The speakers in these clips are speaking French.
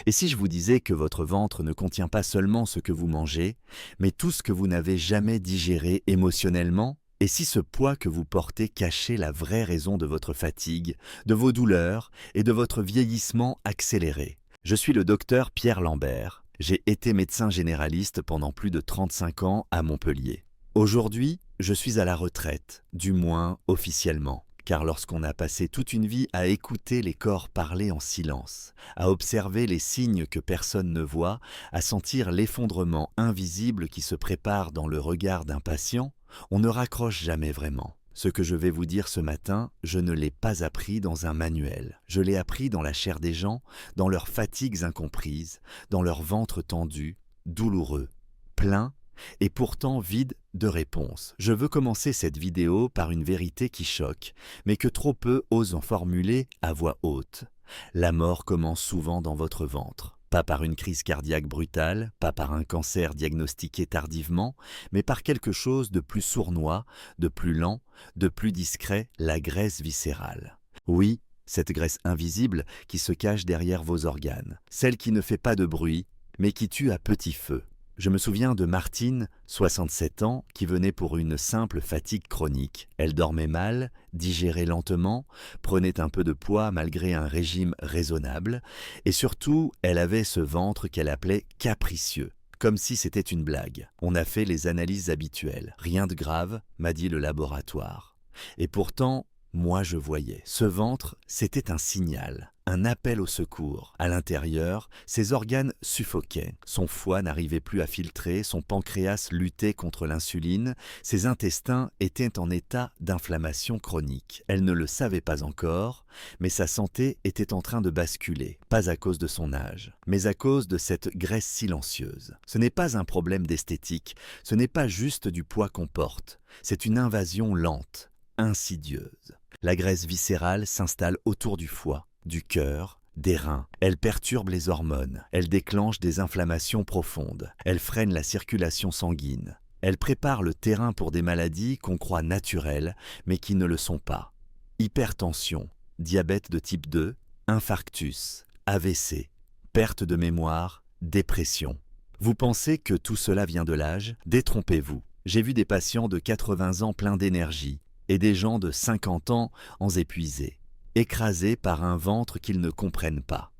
Et si je vous disais que votre ventre ne contient pas seulement ce que vous mangez, mais tout ce que vous n'avez jamais digéré émotionnellement? Et si ce poids que vous portez cachait la vraie raison de votre fatigue, de vos douleurs et de votre vieillissement accéléré? Je suis le docteur Pierre Lambert. J'ai été médecin généraliste pendant plus de 35 ans à Montpellier. Aujourd'hui, je suis à la retraite, du moins officiellement. Car lorsqu'on a passé toute une vie à écouter les corps parler en silence, à observer les signes que personne ne voit, à sentir l'effondrement invisible qui se prépare dans le regard d'un patient, on ne raccroche jamais vraiment. Ce que je vais vous dire ce matin, je ne l'ai pas appris dans un manuel. Je l'ai appris dans la chair des gens, dans leurs fatigues incomprises, dans leur ventre tendu, douloureux, plein et pourtant vide de réponses. Je veux commencer cette vidéo par une vérité qui choque, mais que trop peu osent en formuler à voix haute. La mort commence souvent dans votre ventre. Pas par une crise cardiaque brutale, pas par un cancer diagnostiqué tardivement, mais par quelque chose de plus sournois, de plus lent, de plus discret, la graisse viscérale. Oui, cette graisse invisible qui se cache derrière vos organes, celle qui ne fait pas de bruit, mais qui tue à petit feu. Je me souviens de Martine, 67 ans, qui venait pour une simple fatigue chronique. Elle dormait mal, digérait lentement, prenait un peu de poids malgré un régime raisonnable, et surtout, elle avait ce ventre qu'elle appelait capricieux, comme si c'était une blague. On a fait les analyses habituelles. Rien de grave, m'a dit le laboratoire. Et pourtant, moi je voyais. Ce ventre, c'était un signal, un appel au secours. À l'intérieur, ses organes suffoquaient. Son foie n'arrivait plus à filtrer, son pancréas luttait contre l'insuline, ses intestins étaient en état d'inflammation chronique. Elle ne le savait pas encore, mais sa santé était en train de basculer. Pas à cause de son âge, mais à cause de cette graisse silencieuse. Ce n'est pas un problème d'esthétique, ce n'est pas juste du poids qu'on porte. C'est une invasion lente, insidieuse. La graisse viscérale s'installe autour du foie, du cœur, des reins. Elle perturbe les hormones, elle déclenche des inflammations profondes, elle freine la circulation sanguine. Elle prépare le terrain pour des maladies qu'on croit naturelles, mais qui ne le sont pas. Hypertension, diabète de type 2, infarctus, AVC, perte de mémoire, dépression. Vous pensez que tout cela vient de l'âge? Détrompez-vous. J'ai vu des patients de 80 ans pleins d'énergie, et des gens de 50 ans en épuisés, écrasés par un ventre qu'ils ne comprennent pas.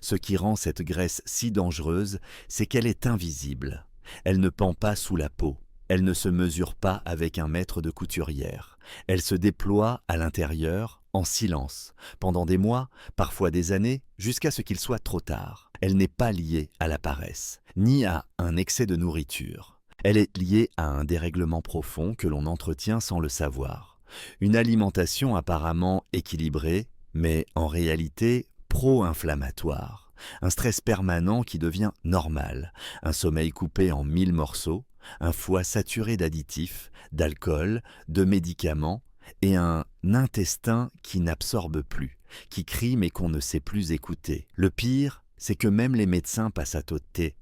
Ce qui rend cette graisse si dangereuse, c'est qu'elle est invisible. Elle ne pend pas sous la peau, elle ne se mesure pas avec un mètre de couturière. Elle se déploie à l'intérieur, en silence, pendant des mois, parfois des années, jusqu'à ce qu'il soit trop tard. Elle n'est pas liée à la paresse, ni à un excès de nourriture. Elle est liée à un dérèglement profond que l'on entretient sans le savoir. Une alimentation apparemment équilibrée, mais en réalité pro-inflammatoire. Un stress permanent qui devient normal. Un sommeil coupé en 1000 morceaux. Un foie saturé d'additifs, d'alcool, de médicaments. Et un intestin qui n'absorbe plus, qui crie mais qu'on ne sait plus écouter. Le pire, c'est que même les médecins passent à côté.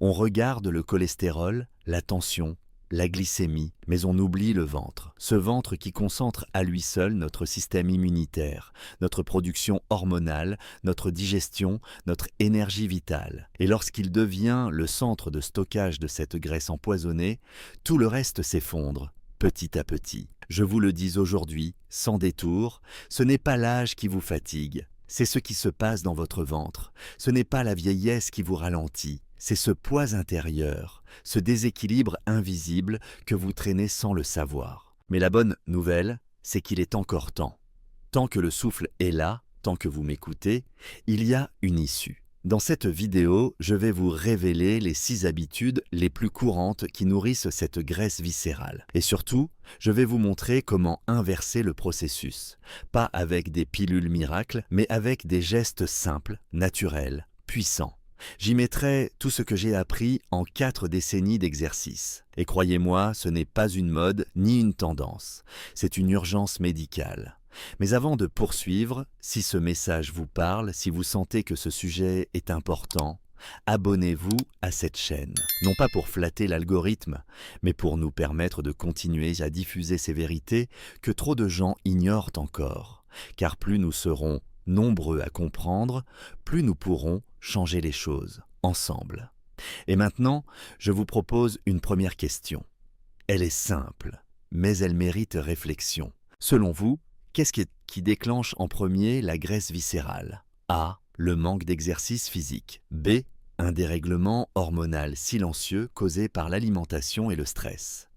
On regarde le cholestérol, la tension, la glycémie, mais on oublie le ventre. Ce ventre qui concentre à lui seul notre système immunitaire, notre production hormonale, notre digestion, notre énergie vitale. Et lorsqu'il devient le centre de stockage de cette graisse empoisonnée, tout le reste s'effondre, petit à petit. Je vous le dis aujourd'hui, sans détour, ce n'est pas l'âge qui vous fatigue, c'est ce qui se passe dans votre ventre. Ce n'est pas la vieillesse qui vous ralentit. C'est ce poids intérieur, ce déséquilibre invisible que vous traînez sans le savoir. Mais la bonne nouvelle, c'est qu'il est encore temps. Tant que le souffle est là, tant que vous m'écoutez, il y a une issue. Dans cette vidéo, je vais vous révéler les 6 habitudes les plus courantes qui nourrissent cette graisse viscérale. Et surtout, je vais vous montrer comment inverser le processus. Pas avec des pilules miracles, mais avec des gestes simples, naturels, puissants. J'y mettrai tout ce que j'ai appris en 4 décennies d'exercice. Et croyez-moi, ce n'est pas une mode ni une tendance. C'est une urgence médicale. Mais avant de poursuivre, si ce message vous parle, si vous sentez que ce sujet est important, abonnez-vous à cette chaîne. Non pas pour flatter l'algorithme, mais pour nous permettre de continuer à diffuser ces vérités que trop de gens ignorent encore. Car plus nous serons nombreux à comprendre, plus nous pourrons changer les choses, ensemble. Et maintenant, je vous propose une première question. Elle est simple, mais elle mérite réflexion. Selon vous, qu'est-ce qui déclenche en premier la graisse viscérale? A. Le manque d'exercice physique. B. Un dérèglement hormonal silencieux causé par l'alimentation et le stress.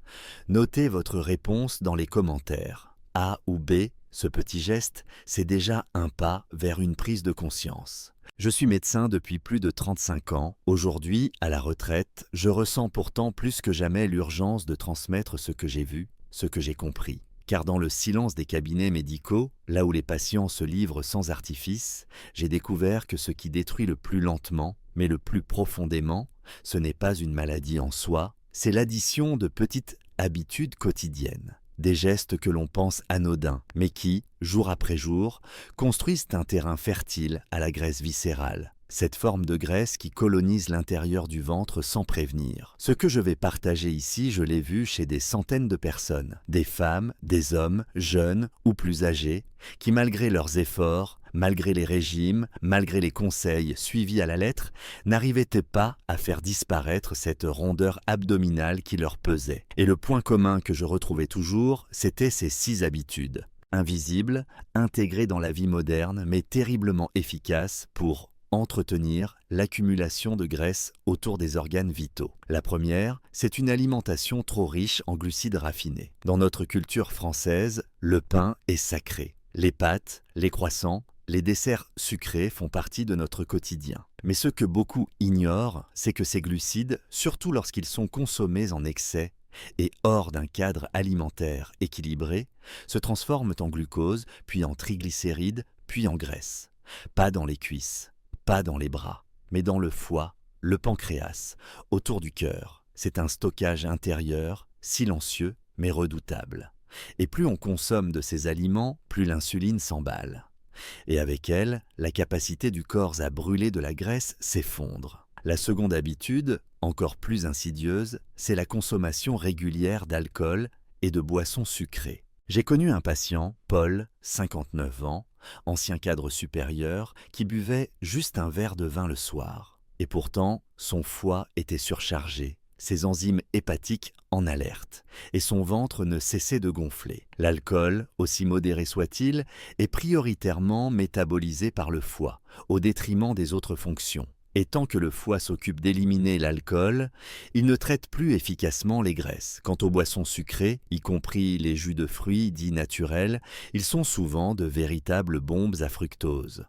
Notez votre réponse dans les commentaires. A ou B, ce petit geste, c'est déjà un pas vers une prise de conscience. Je suis médecin depuis plus de 35 ans. Aujourd'hui, à la retraite, je ressens pourtant plus que jamais l'urgence de transmettre ce que j'ai vu, ce que j'ai compris. Car dans le silence des cabinets médicaux, là où les patients se livrent sans artifice, j'ai découvert que ce qui détruit le plus lentement, mais le plus profondément, ce n'est pas une maladie en soi, c'est l'addition de petites habitudes quotidiennes. Des gestes que l'on pense anodins, mais qui, jour après jour, construisent un terrain fertile à la graisse viscérale. Cette forme de graisse qui colonise l'intérieur du ventre sans prévenir. Ce que je vais partager ici, je l'ai vu chez des centaines de personnes, des femmes, des hommes, jeunes ou plus âgés, qui malgré leurs efforts, malgré les régimes, malgré les conseils suivis à la lettre, n'arrivaient pas à faire disparaître cette rondeur abdominale qui leur pesait. Et le point commun que je retrouvais toujours, c'était ces 6 habitudes. Invisibles, intégrées dans la vie moderne, mais terriblement efficaces pour entretenir l'accumulation de graisse autour des organes vitaux. La première, c'est une alimentation trop riche en glucides raffinés. Dans notre culture française, le pain est sacré. Les pâtes, les croissants, les desserts sucrés font partie de notre quotidien. Mais ce que beaucoup ignorent, c'est que ces glucides, surtout lorsqu'ils sont consommés en excès et hors d'un cadre alimentaire équilibré, se transforment en glucose, puis en triglycérides, puis en graisse. Pas dans les cuisses, pas dans les bras, mais dans le foie, le pancréas, autour du cœur. C'est un stockage intérieur, silencieux, mais redoutable. Et plus on consomme de ces aliments, plus l'insuline s'emballe. Et avec elle, la capacité du corps à brûler de la graisse s'effondre. La seconde habitude, encore plus insidieuse, c'est la consommation régulière d'alcool et de boissons sucrées. J'ai connu un patient, Paul, 59 ans, ancien cadre supérieur, qui buvait juste un verre de vin le soir. Et pourtant, son foie était surchargé, ses enzymes hépatiques en alerte, et son ventre ne cessait de gonfler. L'alcool, aussi modéré soit-il, est prioritairement métabolisé par le foie, au détriment des autres fonctions. Et tant que le foie s'occupe d'éliminer l'alcool, il ne traite plus efficacement les graisses. Quant aux boissons sucrées, y compris les jus de fruits dits naturels, ils sont souvent de véritables bombes à fructose.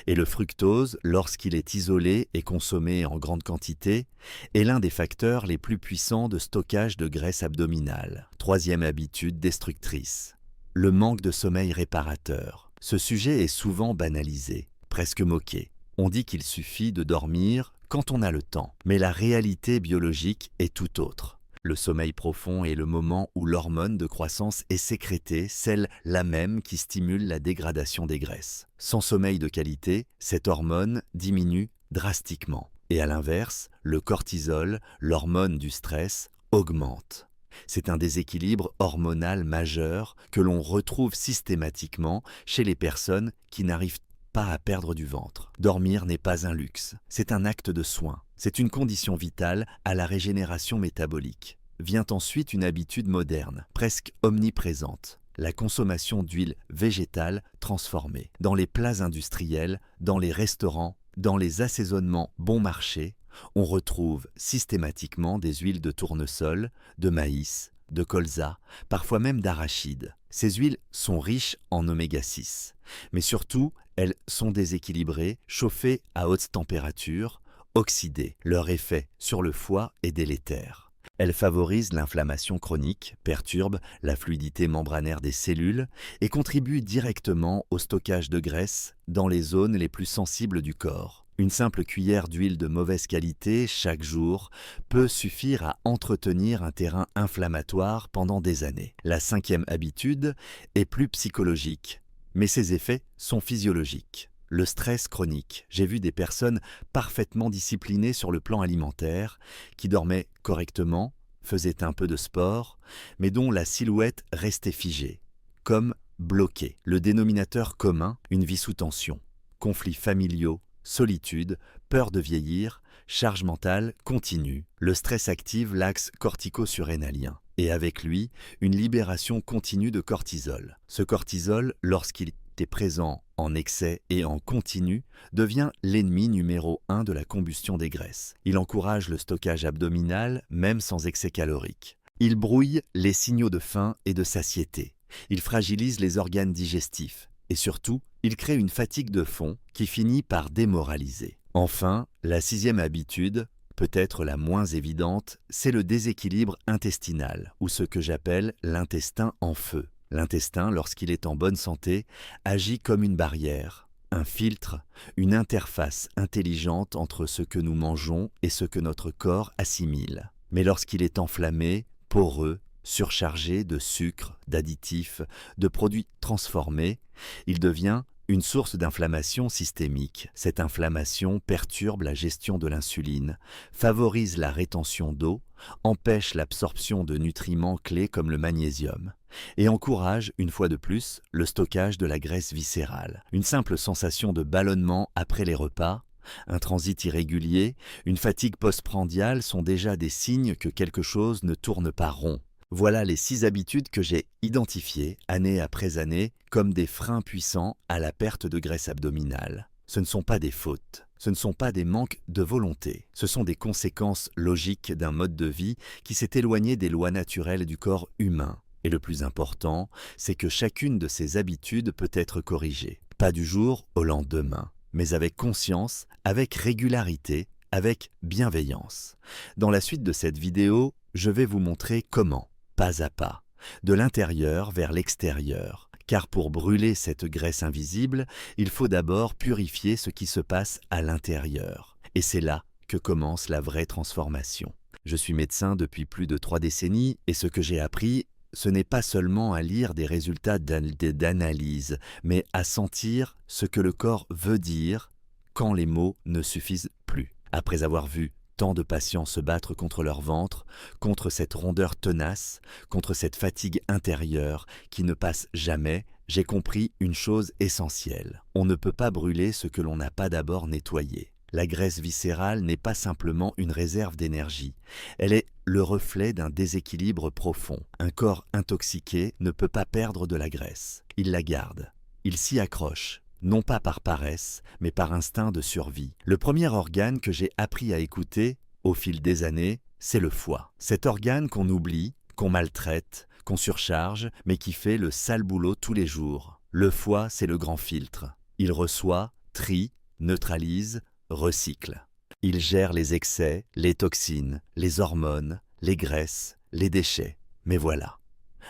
Et le fructose, lorsqu'il est isolé et consommé en grande quantité, est l'un des facteurs les plus puissants de stockage de graisse abdominale. Troisième habitude destructrice. Le manque de sommeil réparateur. Ce sujet est souvent banalisé, presque moqué. On dit qu'il suffit de dormir quand on a le temps, mais la réalité biologique est tout autre. Le sommeil profond est le moment où l'hormone de croissance est sécrétée, celle-là même qui stimule la dégradation des graisses. Sans sommeil de qualité, cette hormone diminue drastiquement. Et à l'inverse, le cortisol, l'hormone du stress, augmente. C'est un déséquilibre hormonal majeur que l'on retrouve systématiquement chez les personnes qui n'arrivent pas à perdre du ventre. Dormir n'est pas un luxe, c'est un acte de soin. C'est une condition vitale à la régénération métabolique. Vient ensuite une habitude moderne, presque omniprésente, la consommation d'huile végétale transformée. Dans les plats industriels, dans les restaurants, dans les assaisonnements bon marché, on retrouve systématiquement des huiles de tournesol, de maïs, de colza, parfois même d'arachide. Ces huiles sont riches en oméga 6, mais surtout, elles sont déséquilibrées, chauffées à haute température, oxydées. Leur effet sur le foie est délétère. Elles favorisent l'inflammation chronique, perturbent la fluidité membranaire des cellules et contribuent directement au stockage de graisse dans les zones les plus sensibles du corps. Une simple cuillère d'huile de mauvaise qualité chaque jour peut suffire à entretenir un terrain inflammatoire pendant des années. La cinquième habitude est plus psychologique, mais ses effets sont physiologiques. Le stress chronique. J'ai vu des personnes parfaitement disciplinées sur le plan alimentaire, qui dormaient correctement, faisaient un peu de sport, mais dont la silhouette restait figée, comme bloquée. Le dénominateur commun, une vie sous tension. conflits familiaux, solitude, peur de vieillir, charge mentale continue. Le stress active l'axe cortico-surrénalien et avec lui, une libération continue de cortisol. Ce cortisol, lorsqu'il est présent en excès et en continu, devient l'ennemi numéro 1 de la combustion des graisses. Il encourage le stockage abdominal, même sans excès calorique. Il brouille les signaux de faim et de satiété. Il fragilise les organes digestifs. Et surtout, il crée une fatigue de fond qui finit par démoraliser. Enfin, la 6e habitude, peut-être la moins évidente, c'est le déséquilibre intestinal, ou ce que j'appelle l'intestin en feu. L'intestin, lorsqu'il est en bonne santé, agit comme une barrière, un filtre, une interface intelligente entre ce que nous mangeons et ce que notre corps assimile. Mais lorsqu'il est enflammé, poreux, surchargé de sucre, d'additifs, de produits transformés, il devient une source d'inflammation systémique. Cette inflammation perturbe la gestion de l'insuline, favorise la rétention d'eau, empêche l'absorption de nutriments clés comme le magnésium et encourage, une fois de plus, le stockage de la graisse viscérale. Une simple sensation de ballonnement après les repas, un transit irrégulier, une fatigue postprandiale sont déjà des signes que quelque chose ne tourne pas rond. Voilà les 6 habitudes que j'ai identifiées, année après année, comme des freins puissants à la perte de graisse abdominale. Ce ne sont pas des fautes, ce ne sont pas des manques de volonté, ce sont des conséquences logiques d'un mode de vie qui s'est éloigné des lois naturelles du corps humain. Et le plus important, c'est que chacune de ces habitudes peut être corrigée. Pas du jour au lendemain, mais avec conscience, avec régularité, avec bienveillance. Dans la suite de cette vidéo, je vais vous montrer comment, pas à pas, de l'intérieur vers l'extérieur. Car pour brûler cette graisse invisible, il faut d'abord purifier ce qui se passe à l'intérieur. Et c'est là que commence la vraie transformation. Je suis médecin depuis plus de 3 décennies et ce que j'ai appris, ce n'est pas seulement à lire des résultats d'analyse, mais à sentir ce que le corps veut dire quand les mots ne suffisent plus. Après avoir vu tant de patients se battre contre leur ventre, contre cette rondeur tenace, contre cette fatigue intérieure qui ne passe jamais, j'ai compris une chose essentielle. On ne peut pas brûler ce que l'on n'a pas d'abord nettoyé. La graisse viscérale n'est pas simplement une réserve d'énergie, elle est le reflet d'un déséquilibre profond. Un corps intoxiqué ne peut pas perdre de la graisse, il la garde, il s'y accroche. Non pas par paresse, mais par instinct de survie. Le premier organe que j'ai appris à écouter, au fil des années, c'est le foie. Cet organe qu'on oublie, qu'on maltraite, qu'on surcharge, mais qui fait le sale boulot tous les jours. Le foie, c'est le grand filtre. Il reçoit, trie, neutralise, recycle. Il gère les excès, les toxines, les hormones, les graisses, les déchets. Mais voilà,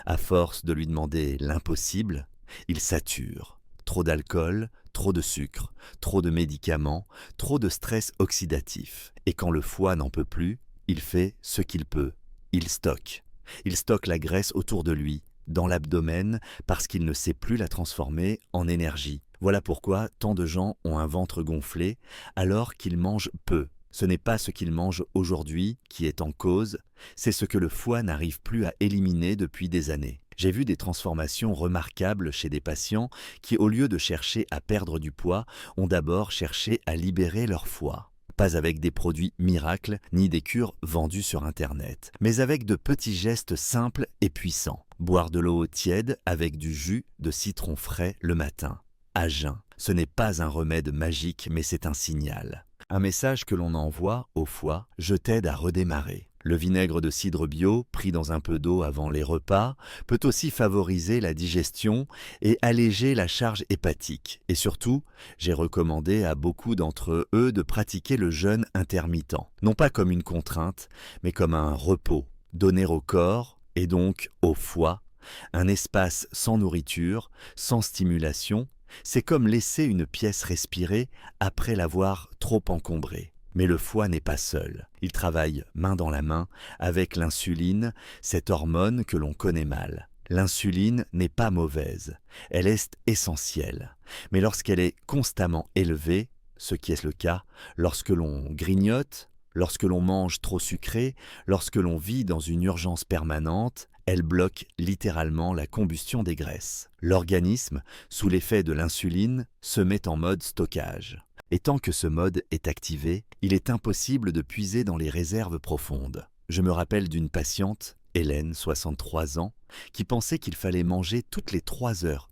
à force de lui demander l'impossible, il sature. Trop d'alcool, trop de sucre, trop de médicaments, trop de stress oxydatif. Et quand le foie n'en peut plus, il fait ce qu'il peut. Il stocke. Il stocke la graisse autour de lui, dans l'abdomen, parce qu'il ne sait plus la transformer en énergie. Voilà pourquoi tant de gens ont un ventre gonflé alors qu'ils mangent peu. Ce n'est pas ce qu'ils mangent aujourd'hui qui est en cause, c'est ce que le foie n'arrive plus à éliminer depuis des années. J'ai vu des transformations remarquables chez des patients qui, au lieu de chercher à perdre du poids, ont d'abord cherché à libérer leur foie. Pas avec des produits miracles, ni des cures vendues sur Internet, mais avec de petits gestes simples et puissants. Boire de l'eau tiède avec du jus de citron frais le matin, à jeun. Ce n'est pas un remède magique, mais c'est un signal. Un message que l'on envoie au foie, je t'aide à redémarrer. Le vinaigre de cidre bio, pris dans un peu d'eau avant les repas, peut aussi favoriser la digestion et alléger la charge hépatique. Et surtout, j'ai recommandé à beaucoup d'entre eux de pratiquer le jeûne intermittent. Non pas comme une contrainte, mais comme un repos. Donner au corps, et donc au foie, un espace sans nourriture, sans stimulation, c'est comme laisser une pièce respirer après l'avoir trop encombrée. Mais le foie n'est pas seul. Il travaille main dans la main avec l'insuline, cette hormone que l'on connaît mal. L'insuline n'est pas mauvaise, elle est essentielle. Mais lorsqu'elle est constamment élevée, ce qui est le cas lorsque l'on grignote, Lorsque l'on mange trop sucré, lorsque l'on vit dans une urgence permanente, elle bloque littéralement la combustion des graisses. L'organisme, sous l'effet de l'insuline, se met en mode stockage. Et tant que ce mode est activé, il est impossible de puiser dans les réserves profondes. Je me rappelle d'une patiente, Hélène, 63 ans, qui pensait qu'il fallait manger toutes les 3 heures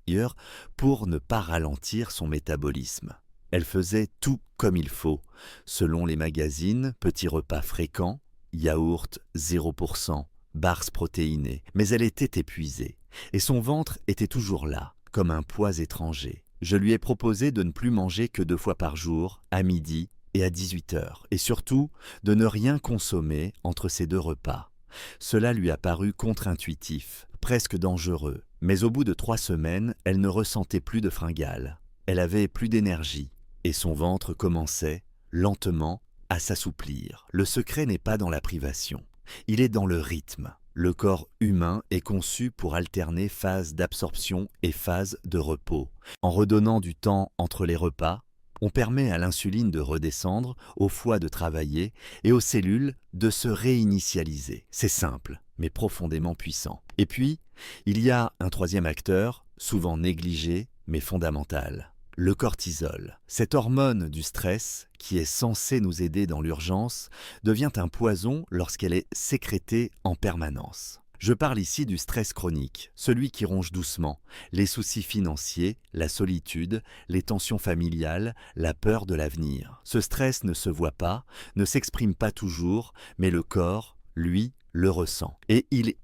pour ne pas ralentir son métabolisme. Elle faisait tout comme il faut, selon les magazines, petits repas fréquents, yaourt 0%, bars protéinés, mais elle était épuisée, et son ventre était toujours là, comme un poids étranger. Je lui ai proposé de ne plus manger que 2 fois par jour, à midi et à 18h, et surtout de ne rien consommer entre ces 2 repas. Cela lui a paru contre-intuitif, presque dangereux, mais au bout de 3 semaines, elle ne ressentait plus de fringales. Elle avait plus d'énergie, et son ventre commençait, lentement, à s'assouplir. Le secret n'est pas dans la privation, il est dans le rythme. Le corps humain est conçu pour alterner phases d'absorption et phases de repos. En redonnant du temps entre les repas, on permet à l'insuline de redescendre, au foie de travailler et aux cellules de se réinitialiser. C'est simple, mais profondément puissant. Et puis, il y a un troisième acteur, souvent négligé, mais fondamental. Le cortisol. Cette hormone du stress, qui est censée nous aider dans l'urgence, devient un poison lorsqu'elle est sécrétée en permanence. Je parle ici du stress chronique, celui qui ronge doucement, les soucis financiers, la solitude, les tensions familiales, la peur de l'avenir. Ce stress ne se voit pas, ne s'exprime pas toujours, mais le corps, lui, le ressent. Et il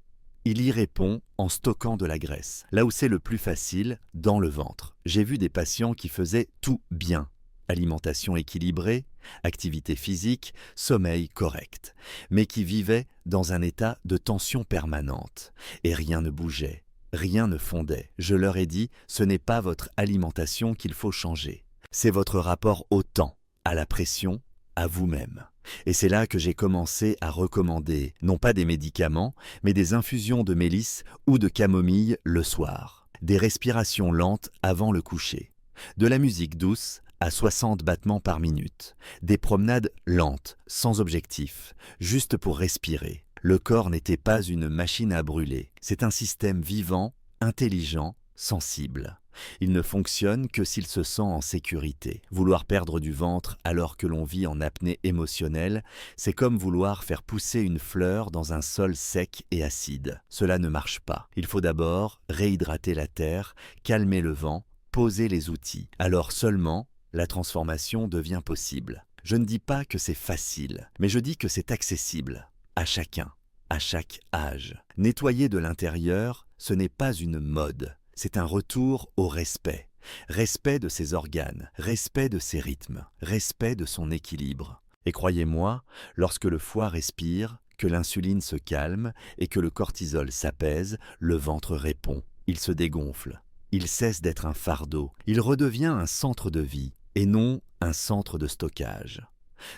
y répond en stockant de la graisse, là où c'est le plus facile, dans le ventre. J'ai vu des patients qui faisaient tout bien. Alimentation équilibrée, activité physique, sommeil correct, mais qui vivaient dans un état de tension permanente. Et rien ne bougeait, rien ne fondait. Je leur ai dit, ce n'est pas votre alimentation qu'il faut changer. C'est votre rapport au temps, à la pression, à vous-même. Et c'est là que j'ai commencé à recommander, non pas des médicaments, mais des infusions de mélisse ou de camomille le soir, des respirations lentes avant le coucher, de la musique douce à 60 battements par minute, des promenades lentes, sans objectif, juste pour respirer. Le corps n'était pas une machine à brûler, c'est un système vivant, intelligent, sensible. Il ne fonctionne que s'il se sent en sécurité. Vouloir perdre du ventre alors que l'on vit en apnée émotionnelle, c'est comme vouloir faire pousser une fleur dans un sol sec et acide. Cela ne marche pas. Il faut d'abord réhydrater la terre, calmer le vent, poser les outils. Alors seulement, la transformation devient possible. Je ne dis pas que c'est facile, mais je dis que c'est accessible, à chacun, à chaque âge. Nettoyer de l'intérieur, ce n'est pas une mode. C'est un retour au respect. Respect de ses organes, respect de ses rythmes, respect de son équilibre. Et croyez-moi, lorsque le foie respire, que l'insuline se calme et que le cortisol s'apaise, le ventre répond. Il se dégonfle. Il cesse d'être un fardeau. Il redevient un centre de vie et non un centre de stockage.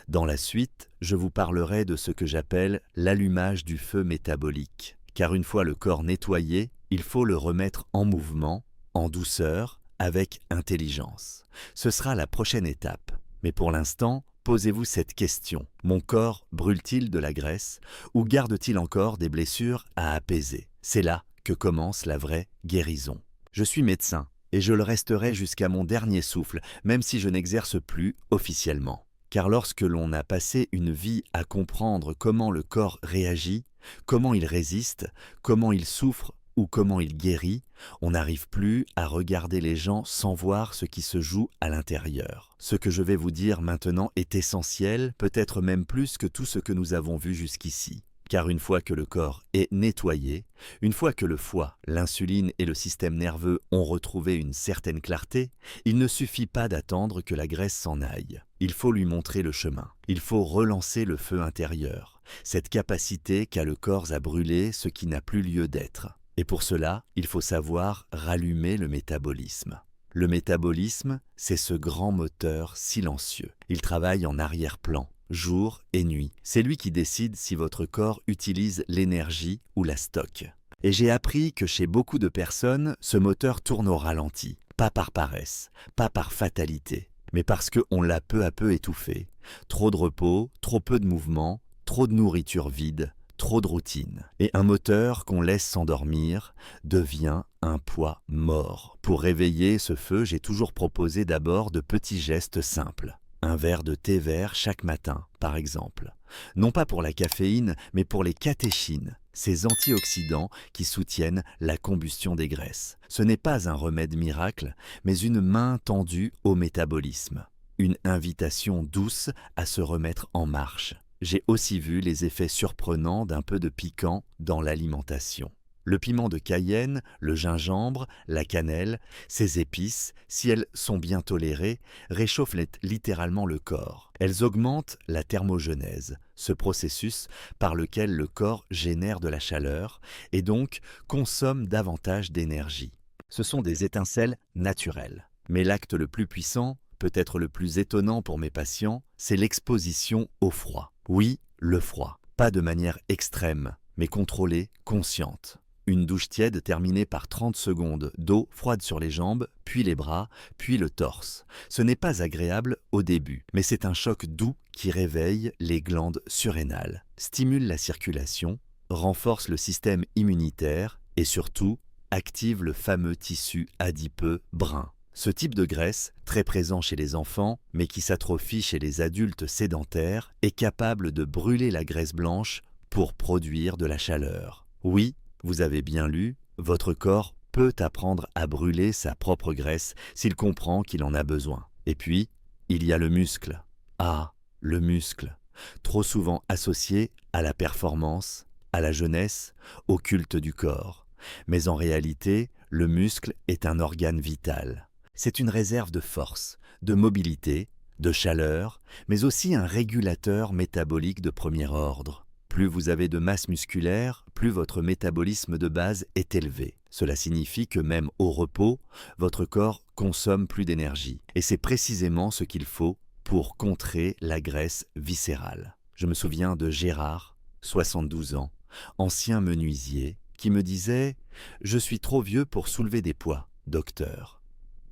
Dans la suite, je vous parlerai de ce que j'appelle l'allumage du feu métabolique. Car une fois le corps nettoyé, il faut le remettre en mouvement, en douceur, avec intelligence. Ce sera la prochaine étape. Mais pour l'instant, posez-vous cette question. Mon corps brûle-t-il de la graisse ou garde-t-il encore des blessures à apaiser? C'est là que commence la vraie guérison. Je suis médecin et je le resterai jusqu'à mon dernier souffle, même si je n'exerce plus officiellement. Car lorsque l'on a passé une vie à comprendre comment le corps réagit, comment il résiste, comment il souffre ou comment il guérit, on n'arrive plus à regarder les gens sans voir ce qui se joue à l'intérieur. Ce que je vais vous dire maintenant est essentiel, peut-être même plus que tout ce que nous avons vu jusqu'ici. Car une fois que le corps est nettoyé, une fois que le foie, l'insuline et le système nerveux ont retrouvé une certaine clarté, il ne suffit pas d'attendre que la graisse s'en aille. Il faut lui montrer le chemin. Il faut relancer le feu intérieur, cette capacité qu'a le corps à brûler ce qui n'a plus lieu d'être. Et pour cela, il faut savoir rallumer le métabolisme. Le métabolisme, c'est ce grand moteur silencieux. Il travaille en arrière-plan, jour et nuit. C'est lui qui décide si votre corps utilise l'énergie ou la stocke. Et j'ai appris que chez beaucoup de personnes, ce moteur tourne au ralenti. Pas par paresse, pas par fatalité, mais parce qu'on l'a peu à peu étouffé. Trop de repos, trop peu de mouvement, trop de nourriture vide, trop de routine. Et un moteur qu'on laisse s'endormir devient un poids mort. Pour réveiller ce feu, j'ai toujours proposé d'abord de petits gestes simples. Un verre de thé vert chaque matin, par exemple. Non pas pour la caféine, mais pour les catéchines, ces antioxydants qui soutiennent la combustion des graisses. Ce n'est pas un remède miracle, mais une main tendue au métabolisme. Une invitation douce à se remettre en marche. J'ai aussi vu les effets surprenants d'un peu de piquant dans l'alimentation. Le piment de Cayenne, le gingembre, la cannelle, ces épices, si elles sont bien tolérées, réchauffent littéralement le corps. Elles augmentent la thermogenèse, ce processus par lequel le corps génère de la chaleur et donc consomme davantage d'énergie. Ce sont des étincelles naturelles. Mais l'acte le plus puissant, peut-être le plus étonnant pour mes patients, c'est l'exposition au froid. Oui, le froid. Pas de manière extrême, mais contrôlée, consciente. Une douche tiède terminée par 30 secondes d'eau froide sur les jambes, puis les bras, puis le torse. Ce n'est pas agréable au début, mais c'est un choc doux qui réveille les glandes surrénales, stimule la circulation, renforce le système immunitaire et surtout active le fameux tissu adipeux brun. Ce type de graisse, très présent chez les enfants, mais qui s'atrophie chez les adultes sédentaires, est capable de brûler la graisse blanche pour produire de la chaleur. Oui, vous avez bien lu, votre corps peut apprendre à brûler sa propre graisse s'il comprend qu'il en a besoin. Et puis, il y a le muscle. Ah, le muscle, trop souvent associé à la performance, à la jeunesse, au culte du corps. Mais en réalité, le muscle est un organe vital. C'est une réserve de force, de mobilité, de chaleur, mais aussi un régulateur métabolique de premier ordre. Plus vous avez de masse musculaire, plus votre métabolisme de base est élevé. Cela signifie que même au repos, votre corps consomme plus d'énergie. Et c'est précisément ce qu'il faut pour contrer la graisse viscérale. Je me souviens de Gérard, 72 ans, ancien menuisier, qui me disait « Je suis trop vieux pour soulever des poids, docteur ».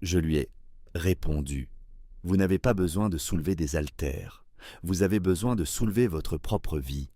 Je lui ai répondu « Vous n'avez pas besoin de soulever des haltères, vous avez besoin de soulever votre propre vie. »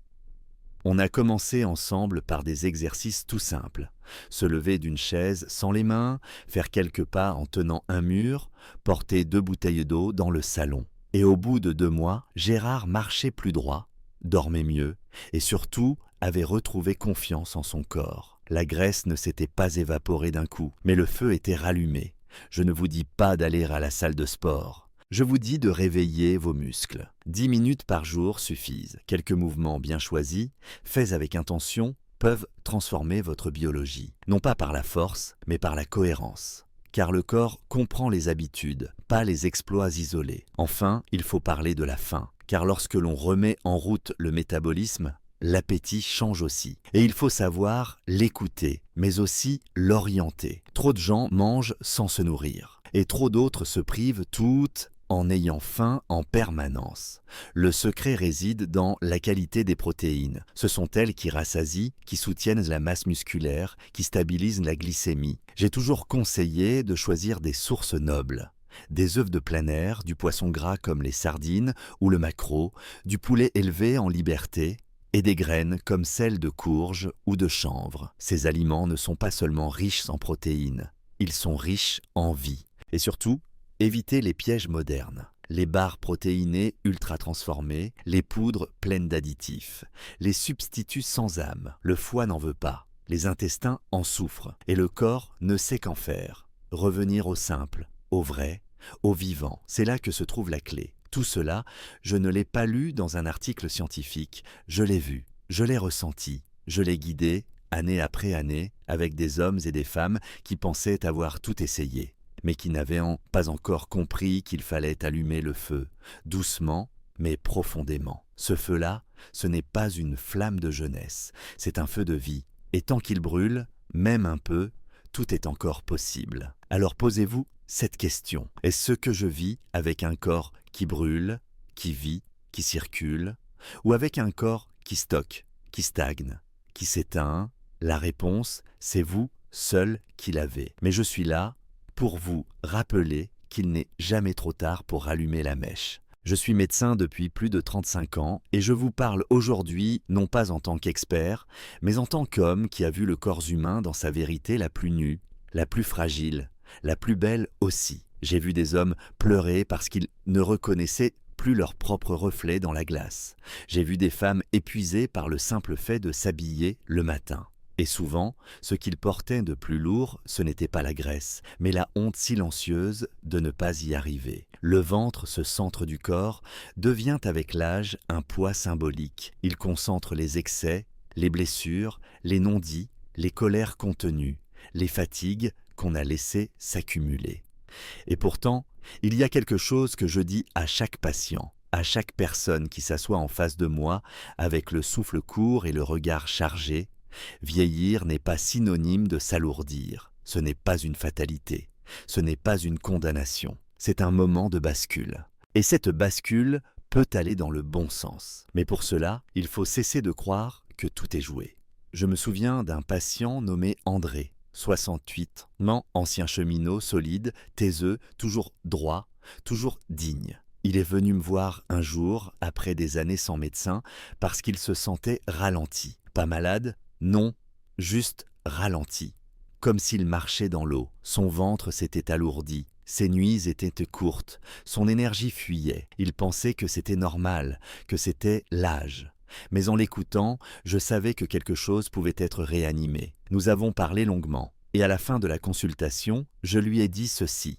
On a commencé ensemble par des exercices tout simples. Se lever d'une chaise sans les mains, faire quelques pas en tenant un mur, porter 2 bouteilles d'eau dans le salon. Et au bout de 2 mois, Gérard marchait plus droit, dormait mieux et surtout avait retrouvé confiance en son corps. La graisse ne s'était pas évaporée d'un coup, mais le feu était rallumé. Je ne vous dis pas d'aller à la salle de sport. Je vous dis de réveiller vos muscles. 10 minutes par jour suffisent. Quelques mouvements bien choisis, faits avec intention, peuvent transformer votre biologie. Non pas par la force, mais par la cohérence. Car le corps comprend les habitudes, pas les exploits isolés. Enfin, il faut parler de la faim. Car lorsque l'on remet en route le métabolisme, l'appétit change aussi. Et il faut savoir l'écouter, mais aussi l'orienter. Trop de gens mangent sans se nourrir. Et trop d'autres se privent toutes en ayant faim en permanence. Le secret réside dans la qualité des protéines. Ce sont elles qui rassasient, qui soutiennent la masse musculaire, qui stabilisent la glycémie. J'ai toujours conseillé de choisir des sources nobles. Des œufs de plein air, du poisson gras comme les sardines ou le maquereau, du poulet élevé en liberté, et des graines comme celles de courge ou de chanvre. Ces aliments ne sont pas seulement riches en protéines, ils sont riches en vie. Et surtout, évitez les pièges modernes. Les barres protéinées ultra transformées, les poudres pleines d'additifs, les substituts sans âme. Le foie n'en veut pas, les intestins en souffrent et le corps ne sait qu'en faire. Revenir au simple, au vrai, au vivant, c'est là que se trouve la clé. Tout cela, je ne l'ai pas lu dans un article scientifique, je l'ai vu, je l'ai ressenti, je l'ai guidé, année après année, avec des hommes et des femmes qui pensaient avoir tout essayé, mais qui n'avaient pas encore compris qu'il fallait allumer le feu, doucement, mais profondément. Ce feu-là, ce n'est pas une flamme de jeunesse, c'est un feu de vie, et tant qu'il brûle, même un peu, tout est encore possible. Alors posez-vous cette question. Est-ce ce que je vis avec un corps qui brûle, qui vit, qui circule, ou avec un corps qui stocke, qui stagne, qui s'éteint? La réponse, c'est vous seul qui l'avez. Mais je suis là pour vous rappeler qu'il n'est jamais trop tard pour rallumer la mèche. Je suis médecin depuis plus de 35 ans et je vous parle aujourd'hui non pas en tant qu'expert, mais en tant qu'homme qui a vu le corps humain dans sa vérité la plus nue, la plus fragile, la plus belle aussi. J'ai vu des hommes pleurer parce qu'ils ne reconnaissaient plus leur propre reflet dans la glace. J'ai vu des femmes épuisées par le simple fait de s'habiller le matin. Et souvent, ce qu'ils portaient de plus lourd, ce n'était pas la graisse, mais la honte silencieuse de ne pas y arriver. Le ventre, ce centre du corps, devient avec l'âge un poids symbolique. Il concentre les excès, les blessures, les non-dits, les colères contenues, les fatigues qu'on a laissées s'accumuler. Et pourtant, il y a quelque chose que je dis à chaque patient, à chaque personne qui s'assoit en face de moi avec le souffle court et le regard chargé. Vieillir n'est pas synonyme de s'alourdir, ce n'est pas une fatalité, ce n'est pas une condamnation, c'est un moment de bascule. Et cette bascule peut aller dans le bon sens. Mais pour cela, il faut cesser de croire que tout est joué. Je me souviens d'un patient nommé André, 68 ans, ancien cheminot, solide, taiseux, toujours droit, toujours digne. Il est venu me voir un jour, après des années sans médecin, parce qu'il se sentait ralenti. Pas malade, non, juste ralenti. Comme s'il marchait dans l'eau, son ventre s'était alourdi, ses nuits étaient courtes, son énergie fuyait. Il pensait que c'était normal, que c'était l'âge. Mais en l'écoutant, je savais que quelque chose pouvait être réanimé. Nous avons parlé longuement, et à la fin de la consultation, je lui ai dit ceci.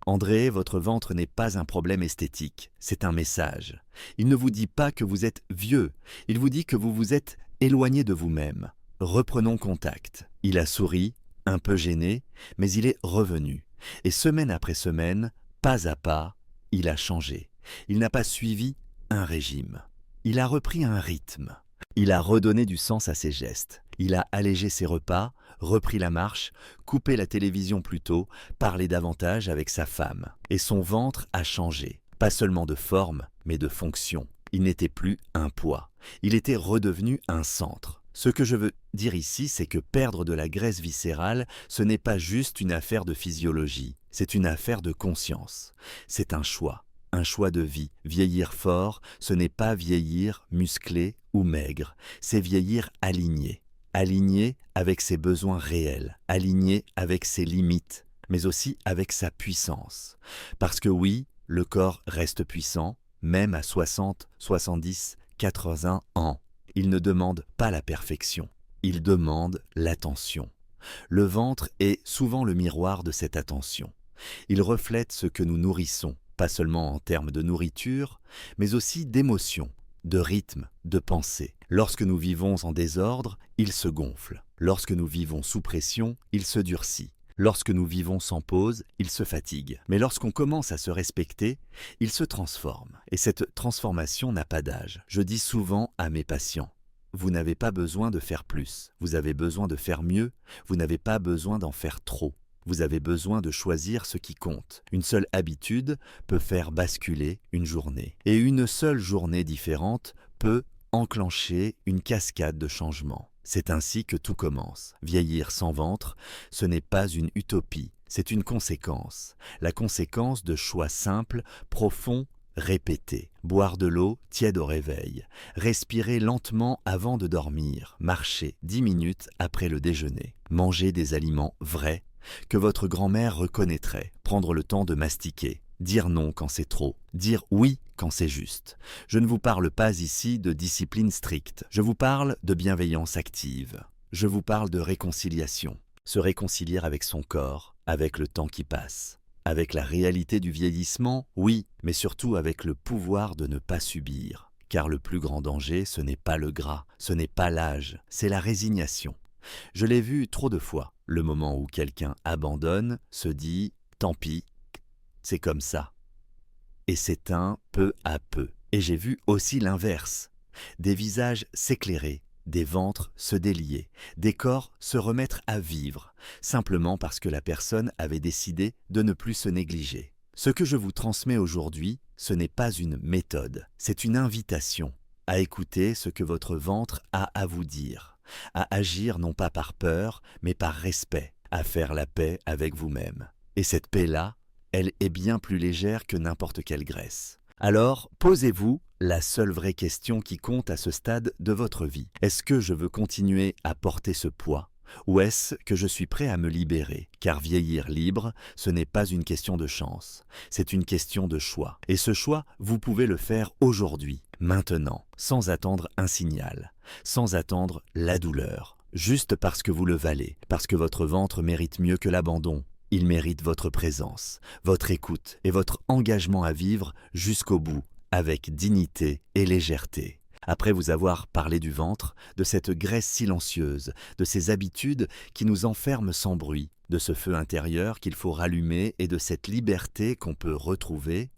André, votre ventre n'est pas un problème esthétique, c'est un message. Il ne vous dit pas que vous êtes vieux, il vous dit que vous vous êtes éloigné de vous-même. Reprenons contact. Il a souri, un peu gêné, mais il est revenu. Et semaine après semaine, pas à pas, il a changé. Il n'a pas suivi un régime. Il a repris un rythme. Il a redonné du sens à ses gestes. Il a allégé ses repas, repris la marche, coupé la télévision plus tôt, parlé davantage avec sa femme. Et son ventre a changé. Pas seulement de forme, mais de fonction. Il n'était plus un poids. Il était redevenu un centre. Ce que je veux dire ici, c'est que perdre de la graisse viscérale, ce n'est pas juste une affaire de physiologie, c'est une affaire de conscience. C'est un choix de vie. Vieillir fort, ce n'est pas vieillir musclé ou maigre, c'est vieillir aligné. Aligné avec ses besoins réels, aligné avec ses limites, mais aussi avec sa puissance. Parce que oui, le corps reste puissant, même à 60, 70, 80 ans. Il ne demande pas la perfection, il demande l'attention. Le ventre est souvent le miroir de cette attention. Il reflète ce que nous nourrissons, pas seulement en termes de nourriture, mais aussi d'émotions, de rythme, de pensée. Lorsque nous vivons en désordre, il se gonfle. Lorsque nous vivons sous pression, il se durcit. Lorsque nous vivons sans pause, il se fatigue. Mais lorsqu'on commence à se respecter, il se transforme. Et cette transformation n'a pas d'âge. Je dis souvent à mes patients, vous n'avez pas besoin de faire plus, vous avez besoin de faire mieux, vous n'avez pas besoin d'en faire trop. Vous avez besoin de choisir ce qui compte. Une seule habitude peut faire basculer une journée. Et une seule journée différente peut enclencher une cascade de changements. C'est ainsi que tout commence. Vieillir sans ventre, ce n'est pas une utopie, c'est une conséquence. La conséquence de choix simples, profonds, répétés. Boire de l'eau tiède au réveil. Respirer lentement avant de dormir. Marcher 10 minutes après le déjeuner. Manger des aliments vrais que votre grand-mère reconnaîtrait. Prendre le temps de mastiquer. Dire non quand c'est trop. Dire oui quand c'est juste. Je ne vous parle pas ici de discipline stricte. Je vous parle de bienveillance active. Je vous parle de réconciliation. Se réconcilier avec son corps, avec le temps qui passe. Avec la réalité du vieillissement, oui, mais surtout avec le pouvoir de ne pas subir. Car le plus grand danger, ce n'est pas le gras, ce n'est pas l'âge, c'est la résignation. Je l'ai vu trop de fois. Le moment où quelqu'un abandonne, se dit « tant pis ». C'est comme ça. Et s'éteint peu à peu. Et j'ai vu aussi l'inverse. Des visages s'éclairer, des ventres se délier, des corps se remettre à vivre, simplement parce que la personne avait décidé de ne plus se négliger. Ce que je vous transmets aujourd'hui, ce n'est pas une méthode, c'est une invitation à écouter ce que votre ventre a à vous dire, à agir non pas par peur, mais par respect, à faire la paix avec vous-même. Et cette paix-là, elle est bien plus légère que n'importe quelle graisse. Alors, posez-vous la seule vraie question qui compte à ce stade de votre vie. Est-ce que je veux continuer à porter ce poids ? Ou est-ce que je suis prêt à me libérer? Car vieillir libre, ce n'est pas une question de chance, c'est une question de choix. Et ce choix, vous pouvez le faire aujourd'hui, maintenant, sans attendre un signal, sans attendre la douleur, juste parce que vous le valez, parce que votre ventre mérite mieux que l'abandon. Il mérite votre présence, votre écoute et votre engagement à vivre jusqu'au bout, avec dignité et légèreté. Après vous avoir parlé du ventre, de cette graisse silencieuse, de ces habitudes qui nous enferment sans bruit, de ce feu intérieur qu'il faut rallumer et de cette liberté qu'on peut retrouver,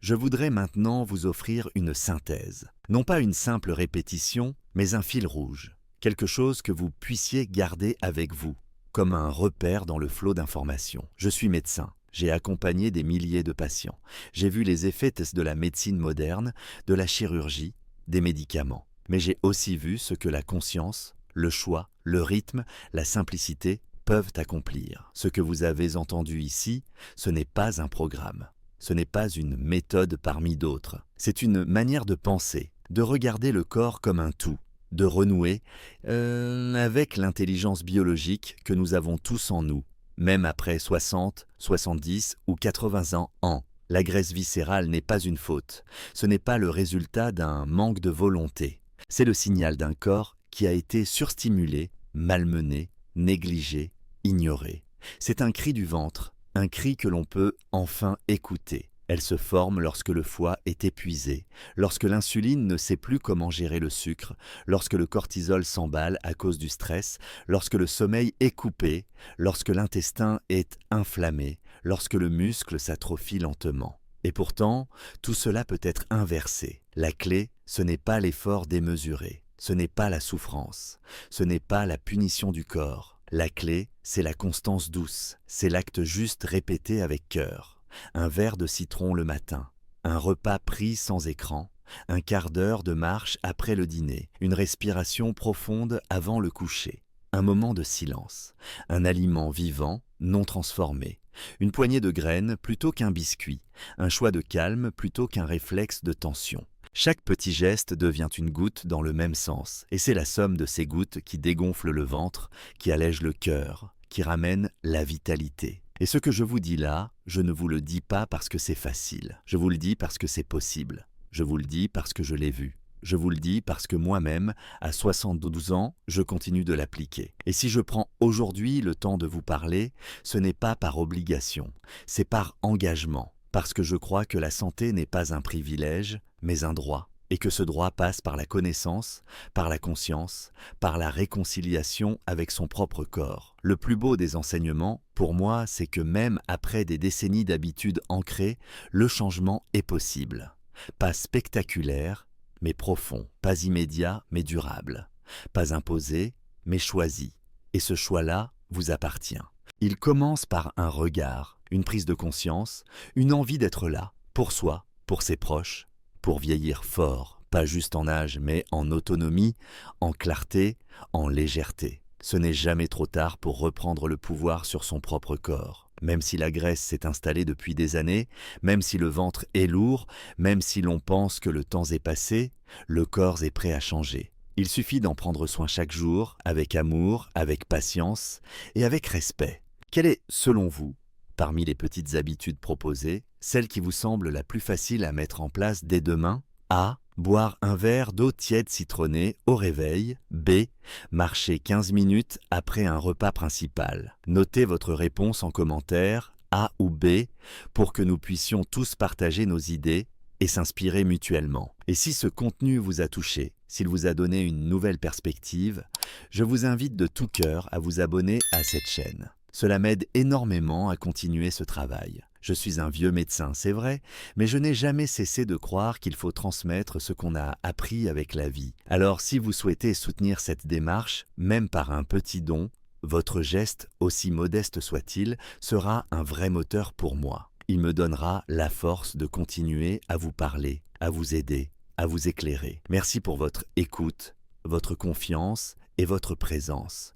je voudrais maintenant vous offrir une synthèse. Non pas une simple répétition, mais un fil rouge. Quelque chose que vous puissiez garder avec vous, comme un repère dans le flot d'informations. Je suis médecin. J'ai accompagné des milliers de patients. J'ai vu les effets de la médecine moderne, de la chirurgie, des médicaments. Mais j'ai aussi vu ce que la conscience, le choix, le rythme, la simplicité peuvent accomplir. Ce que vous avez entendu ici, ce n'est pas un programme. Ce n'est pas une méthode parmi d'autres. C'est une manière de penser, de regarder le corps comme un tout, de renouer avec l'intelligence biologique que nous avons tous en nous, même après 60, 70 ou 80 ans. La graisse viscérale n'est pas une faute, ce n'est pas le résultat d'un manque de volonté. C'est le signal d'un corps qui a été surstimulé, malmené, négligé, ignoré. C'est un cri du ventre, un cri que l'on peut enfin écouter. Elle se forme lorsque le foie est épuisé, lorsque l'insuline ne sait plus comment gérer le sucre, lorsque le cortisol s'emballe à cause du stress, lorsque le sommeil est coupé, lorsque l'intestin est inflammé, lorsque le muscle s'atrophie lentement. Et pourtant, tout cela peut être inversé. La clé, ce n'est pas l'effort démesuré, ce n'est pas la souffrance, ce n'est pas la punition du corps. La clé, c'est la constance douce, c'est l'acte juste répété avec cœur. Un verre de citron le matin, un repas pris sans écran, un quart d'heure de marche après le dîner, une respiration profonde avant le coucher, un moment de silence, un aliment vivant, non transformé, une poignée de graines plutôt qu'un biscuit, un choix de calme plutôt qu'un réflexe de tension. Chaque petit geste devient une goutte dans le même sens, et c'est la somme de ces gouttes qui dégonfle le ventre, qui allège le cœur, qui ramène la vitalité. Et ce que je vous dis là, je ne vous le dis pas parce que c'est facile. Je vous le dis parce que c'est possible. Je vous le dis parce que je l'ai vu. Je vous le dis parce que moi-même, à 72 ans, je continue de l'appliquer. Et si je prends aujourd'hui le temps de vous parler, ce n'est pas par obligation, c'est par engagement. Parce que je crois que la santé n'est pas un privilège, mais un droit. Et que ce droit passe par la connaissance, par la conscience, par la réconciliation avec son propre corps. Le plus beau des enseignements, pour moi, c'est que même après des décennies d'habitudes ancrées, le changement est possible. Pas spectaculaire, mais profond. Pas immédiat, mais durable. Pas imposé, mais choisi. Et ce choix-là vous appartient. Il commence par un regard, une prise de conscience, une envie d'être là, pour soi, pour ses proches, pour vieillir fort, pas juste en âge, mais en autonomie, en clarté, en légèreté. Ce n'est jamais trop tard pour reprendre le pouvoir sur son propre corps. Même si la graisse s'est installée depuis des années, même si le ventre est lourd, même si l'on pense que le temps est passé, le corps est prêt à changer. Il suffit d'en prendre soin chaque jour, avec amour, avec patience et avec respect. Quelle est, selon vous, parmi les petites habitudes proposées, celle qui vous semble la plus facile à mettre en place dès demain? A. Boire un verre d'eau tiède citronnée au réveil. B. Marcher 15 minutes après un repas principal. Notez votre réponse en commentaire, A ou B, pour que nous puissions tous partager nos idées et s'inspirer mutuellement. Et si ce contenu vous a touché, s'il vous a donné une nouvelle perspective, je vous invite de tout cœur à vous abonner à cette chaîne. Cela m'aide énormément à continuer ce travail. Je suis un vieux médecin, c'est vrai, mais je n'ai jamais cessé de croire qu'il faut transmettre ce qu'on a appris avec la vie. Alors si vous souhaitez soutenir cette démarche, même par un petit don, votre geste, aussi modeste soit-il, sera un vrai moteur pour moi. Il me donnera la force de continuer à vous parler, à vous aider, à vous éclairer. Merci pour votre écoute, votre confiance et votre présence.